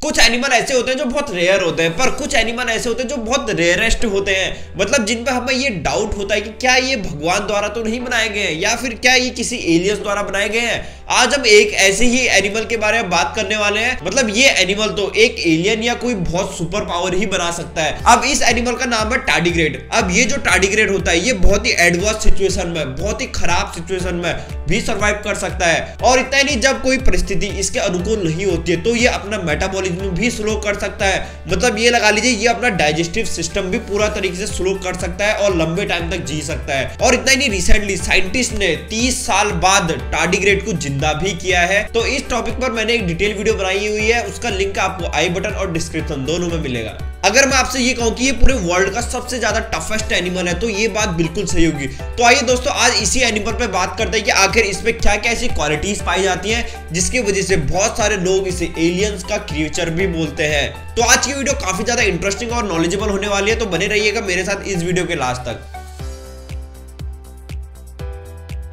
कुछ एनिमल ऐसे होते हैं जो बहुत रेयर होते हैं, पर कुछ एनिमल ऐसे होते हैं जो बहुत रेयरेस्ट होते हैं, मतलब जिन पे हमें ये डाउट होता है कि क्या ये भगवान द्वारा तो नहीं बनाए गए हैं या फिर क्या ये किसी एलियंस द्वारा बनाए गए हैं। आज हम एक ऐसे ही एनिमल के बारे में बात करने वाले हैं, मतलब ये एनिमल तो एक एलियन या कोई बहुत सुपर पावर ही बना सकता है। अब इस एनिमल का नाम है टार्डिग्रेड। अब ये जो टार्डिग्रेड होता है ये बहुत ही एडवर्स सिचुएशन में, बहुत ही खराब सिचुएशन में भी सर्वाइव कर सकता है। और इतना ही नहीं, जब कोई परिस्थिति इसके अनुकूल नहीं होती है तो ये अपना मेटाबॉलिज्म भी स्लो कर सकता है। मतलब ये लगा लीजिए ये अपना डाइजेस्टिव सिस्टम भी पूरा तरीके से स्लो कर सकता है और लंबे टाइम तक जी सकता है। और इतना ही नहीं, रिसेंटली साइंटिस्ट ने 30 साल बाद टार्डिग्रेड को जिंदा भी किया है। तो इस टॉपिक पर मैंने एक डिटेल वीडियो बनाई हुई है, उसका लिंक आपको आई बटन और डिस्क्रिप्शन दोनों में मिलेगा। अगर मैं आपसे ये कहूं कि ये पूरे वर्ल्ड का सबसे ज्यादा टफेस्ट एनिमल है तो ये बात बिल्कुल सही होगी। तो आइए दोस्तों आज इसी एनिमल पे बात करते हैं कि आखिर इसमें क्या क्या ऐसी क्वालिटीज पाई जाती हैं जिसकी वजह से बहुत सारे लोग इसे एलियंस का क्रिएचर भी बोलते हैं। तो आज की वीडियो काफी ज्यादा इंटरेस्टिंग और नॉलेजेबल होने वाली है, तो बने रहिएगा मेरे साथ इस वीडियो के लास्ट तक।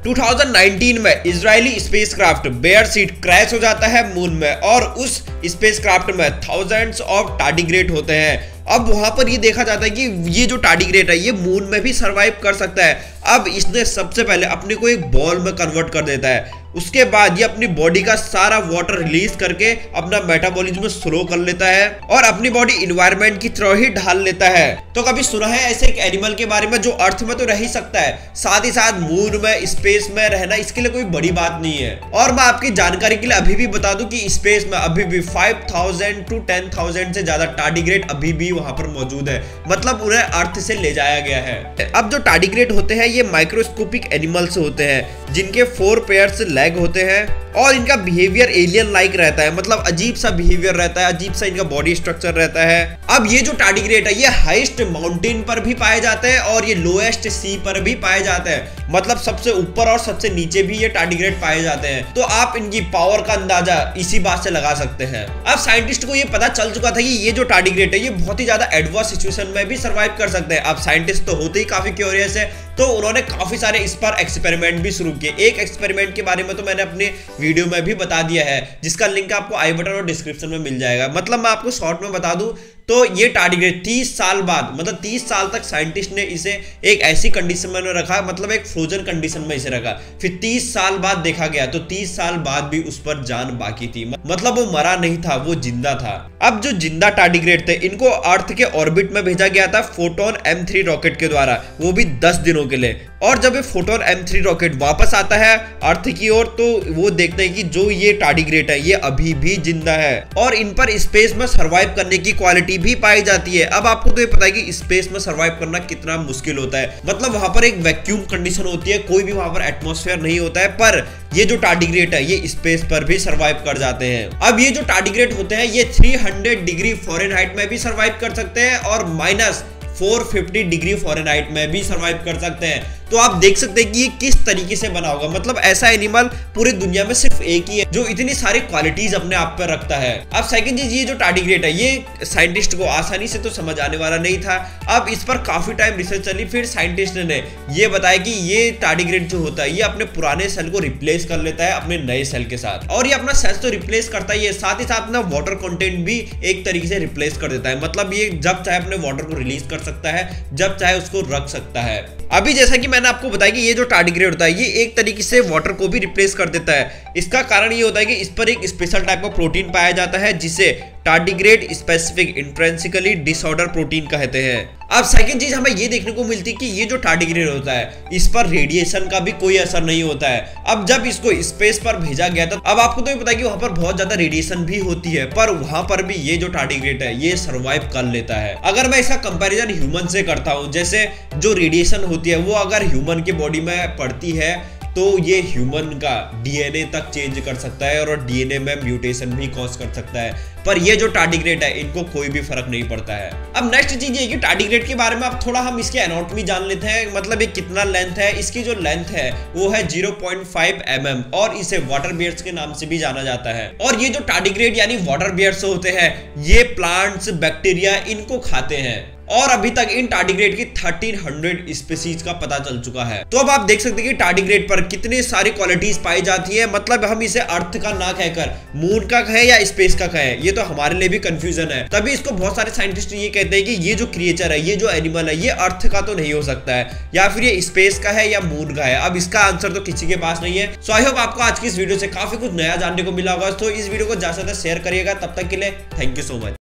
2019 में Israeli spacecraft Beresheet crash हो जाता है मून में और उस स्पेसक्राफ्ट में थाउजेंड्स ऑफ टार्डिग्रेड होते हैं। अब वहां पर ये देखा जाता है कि ये जो टार्डिग्रेड है ये मून में भी सरवाइव कर सकता है। अब इसने सबसे पहले अपने को एक बॉल में कन्वर्ट कर देता है, उसके बाद ये अपनी बॉडी का सारा वाटर रिलीज करके अपना मेटाबॉलिज्म स्लो कर लेता है और अपनी बॉडी एनवायरनमेंट की तरह ही ढाल लेता है। तो कभी सुना है ऐसे एक एनिमल के बारे में जो अर्थ में तो रह ही सकता है, साथ ही साथ मून में स्पेस में रहना इसके लिए कोई बड़ी बात नहीं है। और मैं आपकी जानकारी के लिए अभी भी बता दूं कि स्पेस में अभी भी 5000 to 10,000 से ज्यादा टार्डिग्रेड अभी भी वहां पर मौजूद है, मतलब उन्हें अर्थ से ले जाया गया है। अब जो टार्डिग्रेड होते हैं ये माइक्रोस्कोपिक एनिमल्स होते हैं जिनके 4 पेयर्स लेग होते हैं और इनका बिहेवियर एलियन लाइक रहता है, मतलब अजीब सा बिहेवियर रहता है, अजीब सा इनका बॉडी स्ट्रक्चर रहता है। अब ये जो टार्डिग्रेड है ये हाईएस्ट माउंटेन पर भी पाए जाते हैं और ये लोएस्ट सी पर भी पाए जाते हैं, मतलब सबसे ऊपर और सबसे नीचे भी ये टार्डिग्रेड पाए जाते हैं। तो आप इनकी पावर का अंदाजा इसी बात से लगा सकते हैं। अब साइंटिस्ट को ये पता चल चुका था कि ये जो टार्डिग्रेड है ये बहुत ही ज्यादा एडवर्स सिचुएशन में भी सर्वाइव कर सकते हैं। अब साइंटिस्ट तो होते ही काफी क्यूरियस है, तो उन्होंने काफी सारे इस पर एक्सपेरिमेंट भी शुरू किए। एक एक्सपेरिमेंट के बारे में तो मैंने अपने वीडियो में भी बता दिया है, जिसका लिंक आपको आई बटन और डिस्क्रिप्शन में मिल जाएगा। मतलब मैं आपको शॉर्ट में बता दूं तो ये टार्डिग्रेड 30 साल बाद, मतलब 30 साल तक साइंटिस्ट ने इसे एक ऐसी कंडीशन में रखा, मतलब एक फ्रोजन कंडीशन में इसे रखा। फिर 30 साल बाद देखा गया तो 30 साल बाद भी उस पर जान बाकी थी, मतलब वो मरा नहीं था, वो जिंदा था। अब जो जिंदा टार्डिग्रेड थे इनको अर्थ के ऑर्बिट में भेजा गया था फोटोन M3 रॉकेट के द्वारा, वो भी 10 दिनों के लिए। और जब ये फोटोन M3 रॉकेट वापस आता है अर्थ की ओर तो वो देखते हैं कि जो ये टार्डिग्रेड है ये अभी भी जिंदा है और इन पर स्पेस में सर्वाइव करने की क्वालिटी भी पाई जाती है। अब आपको तो ये पता है कि स्पेस में सर्वाइव करना कितना मुश्किल होता है, मतलब वहां पर एक वैक्यूम कंडीशन होती है, कोई भी वहां पर एटमॉस्फेयर नहीं होता है, पर ये जो टार्डिग्रेड है ये स्पेस पर भी सर्वाइव कर जाते हैं। अब ये जो टार्डिग्रेड होते हैं ये 300 डिग्री फ़ारेनहाइट में भी सर्वाइव कर सकते हैं और -450 डिग्री फ़ारेनहाइट में भी सर्वाइव कर सकते हैं। तो आप देख सकते हैं कि ये किस तरीके से बना होगा, मतलब ऐसा एनिमल पूरी दुनिया में सिर्फ एक ही है जो इतनी सारी क्वालिटीज अपने आप पर रखता है। अब सेकंड चीज, ये जो टार्डिग्रेड है ये साइंटिस्ट को आसानी से तो समझ आने वाला नहीं था। अब इस पर काफी टाइम रिसर्च चली, फिर साइंटिस्ट ने ये बताया कि ये टार्डिग्रेड जो होता है ये अपने पुराने सेल को रिप्लेस कर लेता है अपने नए सेल के साथ, और ये अपना सेल तो रिप्लेस करता ही है, साथ ही साथ ना वाटर कंटेंट भी एक तरीके से रिप्लेस कर देता है। मतलब ये जब चाहे अपने वाटर को रिलीज कर सकता है, जब चाहे उसको रख सकता है। अभी जैसा कि मैंने आपको बताया कि ये जो टार्डिग्रेड होता है ये एक तरीके से वाटर को भी रिप्लेस कर देता है। इसका कारण ये होता है कि इस पर एक स्पेशल टाइप का प्रोटीन पाया जाता है जिसे tardigrade specific intrinsically disorder protein कहते हैं। अब सेकंड चीज हमें ये देखने को मिलती है कि ये जो टार्डिग्रेड होता है इस पर रेडिएशन का भी कोई असर नहीं होता है। अब जब इसको स्पेस पर भेजा गया था, अब आपको तो ये पता है कि वहां पर बहुत ज्यादा रेडिएशन भी होती है, पर वहां पर भी ये जो टार्डिग्रेड है ये सर्वाइव कर लेता है। अगर मैं इसका कंपैरिजन ह्यूमन से करता हूं, जैसे जो रेडिएशन होती है वो अगर ह्यूमन की बॉडी में पड़ती है तो ये ह्यूमन का डीएनए तक चेंज कर सकता है और डीएनए में म्यूटेशन भी कॉज कर सकता है, पर ये जो टार्डिग्रेड है इनको कोई भी फर्क नहीं पड़ता है। अब नेक्स्ट चीज ये कि टार्डिग्रेड के बारे में अब थोड़ा हम इसके एनाटॉमी जान लेते हैं, मतलब ये कितना लेंथ है। इसकी जो लेंथ है वो है 0.5 mm और इसे वाटर बियर्स के नाम से भी जाना जाता है। और ये जो टार्डिग्रेड यानी वाटर बियर्स होते हैं ये प्लांट्स, बैक्टीरिया इनको खाते हैं। और अभी तक इन टार्डिग्रेड की 1300 स्पीसीज का पता चल चुका है। तो अब आप देख सकते हैं कि टार्डिग्रेड पर कितनी सारी क्वालिटीज पाई जाती है। मतलब हम इसे अर्थ का ना कहकर मून का कहें या स्पेस का कहें, ये तो हमारे लिए भी कंफ्यूजन है। तभी इसको बहुत सारे साइंटिस्ट ये कहते हैं कि ये जो क्रिएचर है, ये जो एनिमल है, ये अर्थ का तो नहीं हो सकता है, या फिर ये स्पेस का है या मून का है। अब इसका आंसर तो किसी के पास नहीं है। सो आई होप आपको आज की इस वीडियो से काफी कुछ नया जानने को मिला होगा। तो इस वीडियो को ज्यादा से ज्यादा शेयर करिएगा। तब तक के लिए थैंक यू सो मच।